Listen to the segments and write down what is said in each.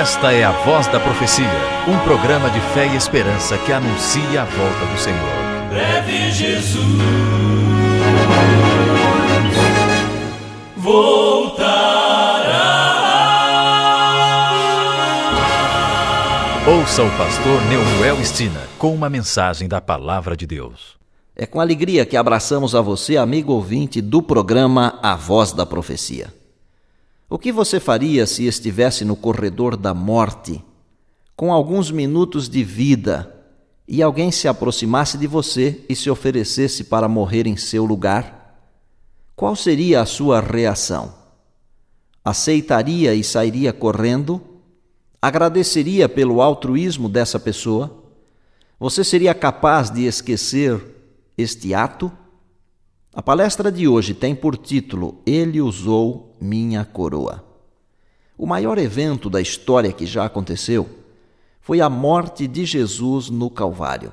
Esta é a Voz da Profecia, um programa de fé e esperança que anuncia a volta do Senhor. Breve Jesus voltará. Ouça o pastor Neuruel Estina com uma mensagem da Palavra de Deus. É com alegria que abraçamos a você, amigo ouvinte do programa A Voz da Profecia. O que você faria se estivesse no corredor da morte, com alguns minutos de vida, e alguém se aproximasse de você e se oferecesse para morrer em seu lugar? Qual seria a sua reação? Aceitaria e sairia correndo? Agradeceria pelo altruísmo dessa pessoa? Você seria capaz de esquecer este ato? A palestra de hoje tem por título Ele usou minha coroa. O maior evento da história que já aconteceu foi a morte de Jesus no Calvário.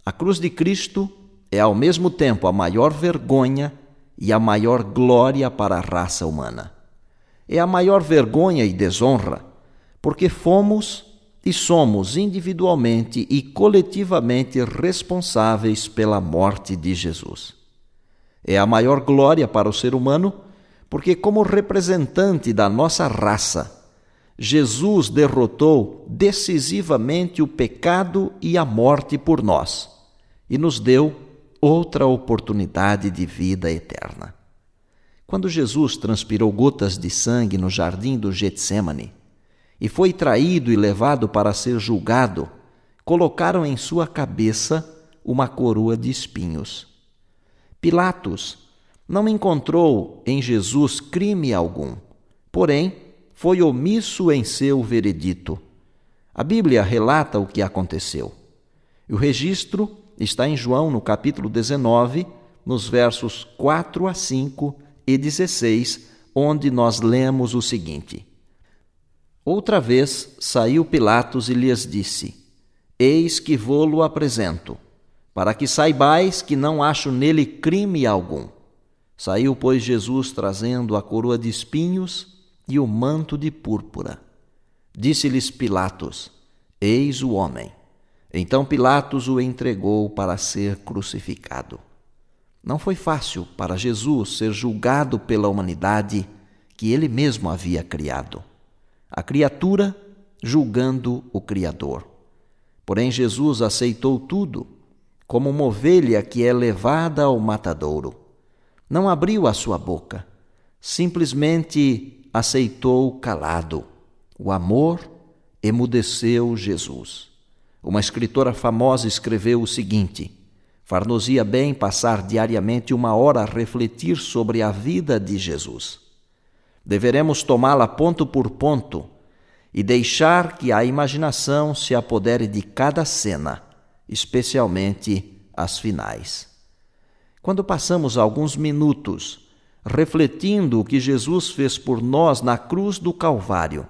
A cruz de Cristo é ao mesmo tempo a maior vergonha e a maior glória para a raça humana. É a maior vergonha e desonra porque fomos e somos individualmente e coletivamente responsáveis pela morte de Jesus. É a maior glória para o ser humano, porque como representante da nossa raça, Jesus derrotou decisivamente o pecado e a morte por nós e nos deu outra oportunidade de vida eterna. Quando Jesus transpirou gotas de sangue no jardim do Getsêmani e foi traído e levado para ser julgado, colocaram em sua cabeça uma coroa de espinhos. Pilatos não encontrou em Jesus crime algum, porém foi omisso em seu veredito. A Bíblia relata o que aconteceu. O registro está em João, no capítulo 19, nos versos 4 a 5 e 16, onde nós lemos o seguinte: Outra vez saiu Pilatos e lhes disse: Eis que vô-lo apresento, para que saibais que não acho nele crime algum. Saiu, pois, Jesus trazendo a coroa de espinhos e o manto de púrpura. Disse-lhes Pilatos: Eis o homem. Então Pilatos o entregou para ser crucificado. Não foi fácil para Jesus ser julgado pela humanidade que ele mesmo havia criado. A criatura julgando o Criador. Porém, Jesus aceitou tudo, como uma ovelha que é levada ao matadouro. Não abriu a sua boca, simplesmente aceitou calado. O amor emudeceu Jesus. Uma escritora famosa escreveu o seguinte: far-nos-ia bem passar diariamente 1 hora a refletir sobre a vida de Jesus. Deveremos tomá-la ponto por ponto e deixar que a imaginação se apodere de cada cena, especialmente as finais. Quando passamos alguns minutos refletindo o que Jesus fez por nós na cruz do Calvário,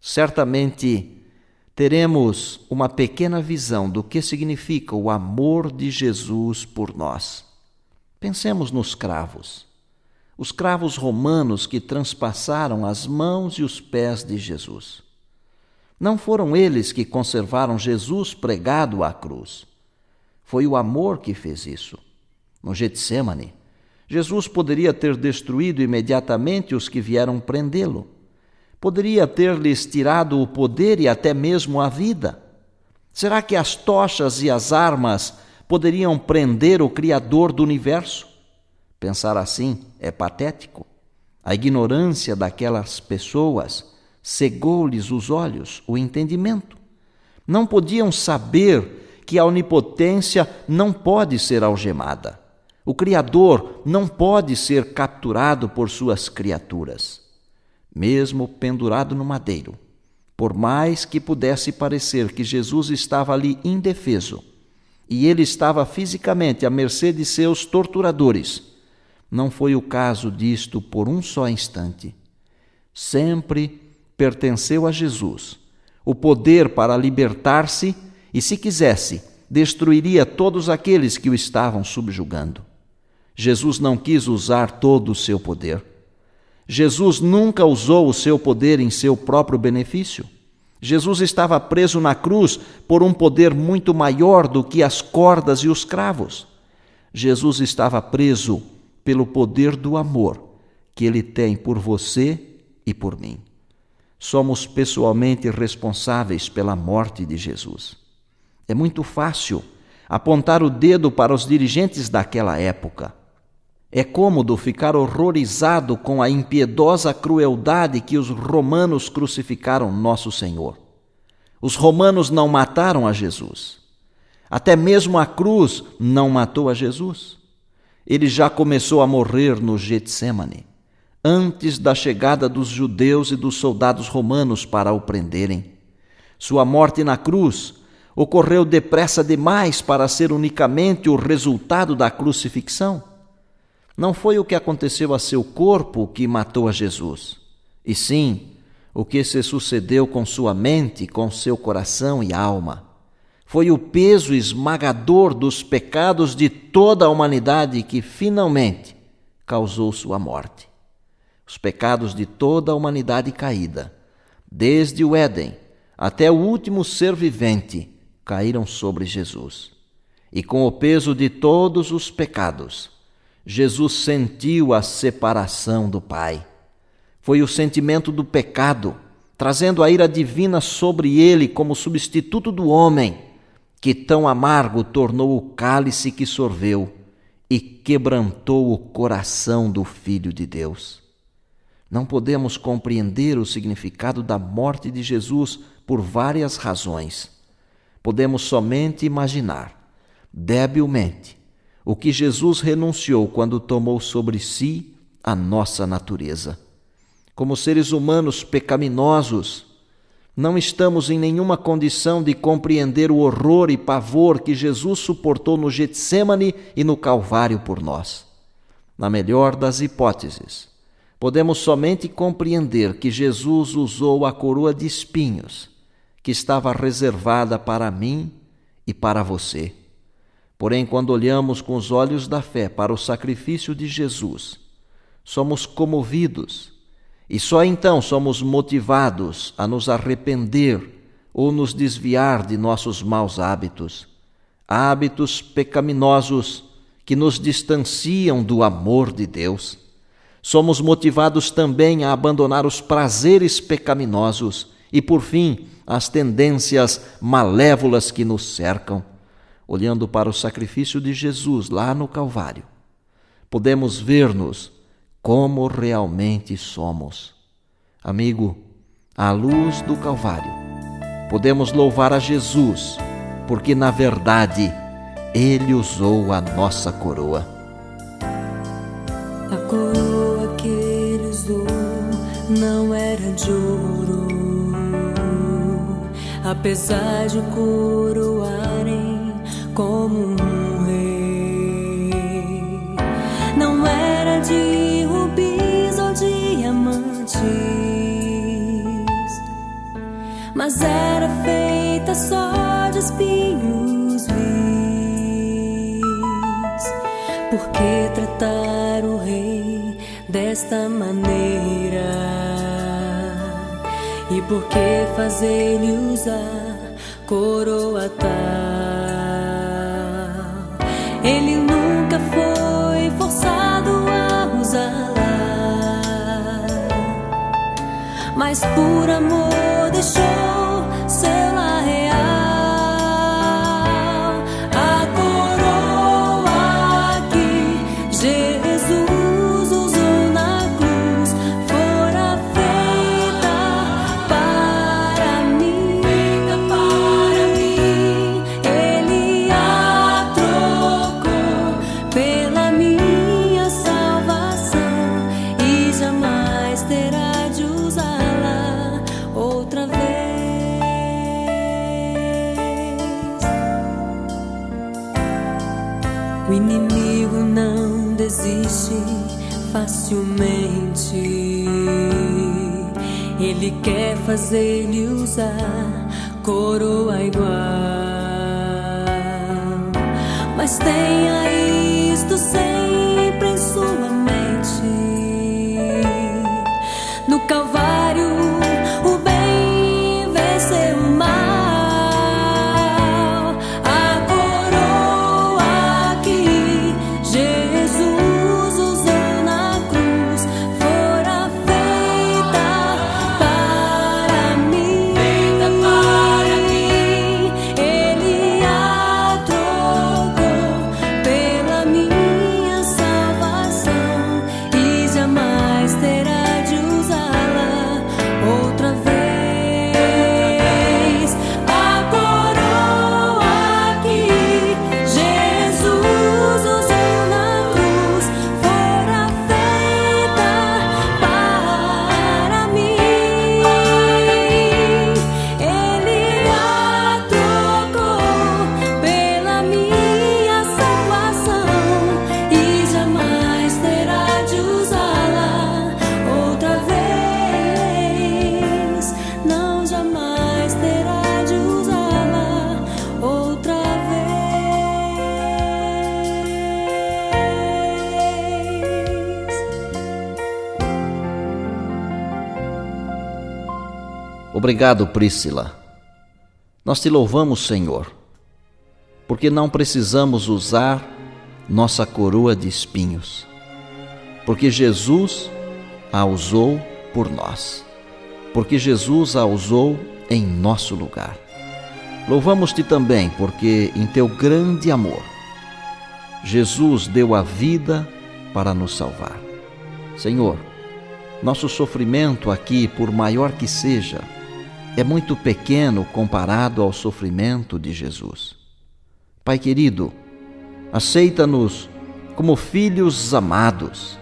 certamente teremos uma pequena visão do que significa o amor de Jesus por nós. Pensemos nos cravos. Os cravos romanos que transpassaram as mãos e os pés de Jesus. Não foram eles que conservaram Jesus pregado à cruz. Foi o amor que fez isso. No Getsêmani, Jesus poderia ter destruído imediatamente os que vieram prendê-lo. Poderia ter-lhes tirado o poder e até mesmo a vida. Será que as tochas e as armas poderiam prender o Criador do universo? Pensar assim é patético. A ignorância daquelas pessoas cegou-lhes os olhos, o entendimento. Não podiam saber que a onipotência não pode ser algemada. O Criador não pode ser capturado por suas criaturas. Mesmo pendurado no madeiro, por mais que pudesse parecer que Jesus estava ali indefeso e ele estava fisicamente à mercê de seus torturadores, não foi o caso disto por um só instante. Sempre pertenceu a Jesus o poder para libertar-se e, se quisesse, destruiria todos aqueles que o estavam subjugando. Jesus não quis usar todo o seu poder. Jesus nunca usou o seu poder em seu próprio benefício. Jesus estava preso na cruz por um poder muito maior do que as cordas e os cravos. Jesus estava preso pelo poder do amor que Ele tem por você e por mim. Somos pessoalmente responsáveis pela morte de Jesus. É muito fácil apontar o dedo para os dirigentes daquela época. É cômodo ficar horrorizado com a impiedosa crueldade que os romanos crucificaram nosso Senhor. Os romanos não mataram a Jesus. Até mesmo a cruz não matou a Jesus. Ele já começou a morrer no Getsêmani, antes da chegada dos judeus e dos soldados romanos para o prenderem. Sua morte na cruz ocorreu depressa demais para ser unicamente o resultado da crucifixão. Não foi o que aconteceu a seu corpo que matou a Jesus, e sim o que se sucedeu com sua mente, com seu coração e alma. Foi o peso esmagador dos pecados de toda a humanidade que finalmente causou sua morte. Os pecados de toda a humanidade caída, desde o Éden até o último ser vivente, caíram sobre Jesus. E com o peso de todos os pecados, Jesus sentiu a separação do Pai. Foi o sentimento do pecado, trazendo a ira divina sobre ele como substituto do homem, que tão amargo tornou o cálice que sorveu e quebrantou o coração do Filho de Deus. Não podemos compreender o significado da morte de Jesus por várias razões. Podemos somente imaginar, debilmente, o que Jesus renunciou quando tomou sobre si a nossa natureza. Como seres humanos pecaminosos, não estamos em nenhuma condição de compreender o horror e pavor que Jesus suportou no Getsêmani e no Calvário por nós. Na melhor das hipóteses, podemos somente compreender que Jesus usou a coroa de espinhos que estava reservada para mim e para você. Porém, quando olhamos com os olhos da fé para o sacrifício de Jesus, somos comovidos e só então somos motivados a nos arrepender ou nos desviar de nossos maus hábitos, hábitos pecaminosos que nos distanciam do amor de Deus. Somos motivados também a abandonar os prazeres pecaminosos e, por fim, as tendências malévolas que nos cercam. Olhando para o sacrifício de Jesus lá no Calvário, podemos ver-nos como realmente somos. Amigo, à luz do Calvário, podemos louvar a Jesus, porque na verdade Ele usou a nossa coroa. A coroa que Ele usou não era de ouro, apesar de coroarem como um rei. Não era de rubis ou diamantes, mas era feita só de espinhos vis. Por que tratar o rei desta maneira? E por que fazer-lhe usar coroa tal? Ele nunca foi forçado a usá-la, mas por amor deixou sê-la real. A coroa que Jesus usou na cruz fora feita para mim. Ele a trocou pela minha salvação e jamais terá de usá-la outra vez. O inimigo não desiste facilmente. Ele quer fazer-lhe usar coroa igual, mas tenha isto sempre em sua mente. Obrigado, Príscila. Nós te louvamos, Senhor, porque não precisamos usar nossa coroa de espinhos, porque Jesus a usou por nós, porque Jesus a usou em nosso lugar. Louvamos-te também porque, em teu grande amor, Jesus deu a vida para nos salvar. Senhor, nosso sofrimento aqui, por maior que seja, é muito pequeno comparado ao sofrimento de Jesus. Pai querido, aceita-nos como filhos amados,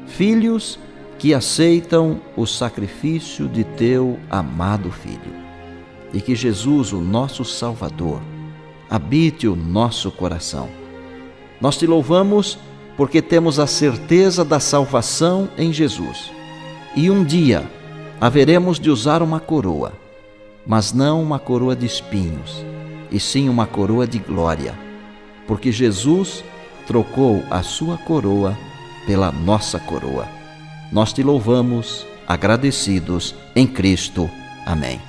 filhos que aceitam o sacrifício de teu amado Filho, e que Jesus, o nosso Salvador, habite o nosso coração. Nós te louvamos porque temos a certeza da salvação em Jesus, e um dia haveremos de usar uma coroa, mas não uma coroa de espinhos, e sim uma coroa de glória, porque Jesus trocou a sua coroa pela nossa coroa. Nós te louvamos, agradecidos em Cristo. Amém.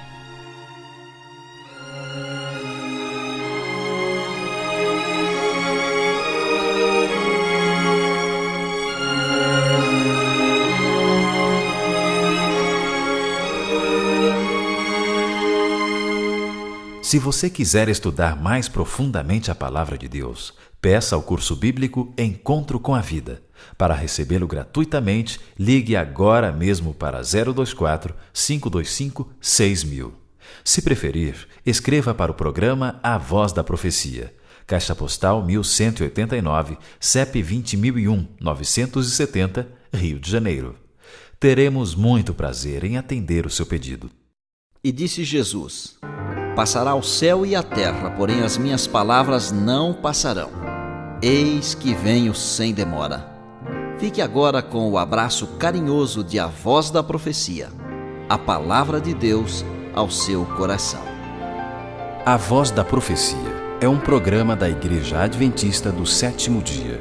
Se você quiser estudar mais profundamente a Palavra de Deus, peça ao curso bíblico Encontro com a Vida. Para recebê-lo gratuitamente, ligue agora mesmo para 024 525 6000. Se preferir, escreva para o programa A Voz da Profecia, Caixa Postal 1189, CEP 20001 970, Rio de Janeiro. Teremos muito prazer em atender o seu pedido. E disse Jesus: passará o céu e a terra, porém as minhas palavras não passarão. Eis que venho sem demora. Fique agora com o abraço carinhoso de A Voz da Profecia, a palavra de Deus ao seu coração. A Voz da Profecia é um programa da Igreja Adventista do Sétimo Dia.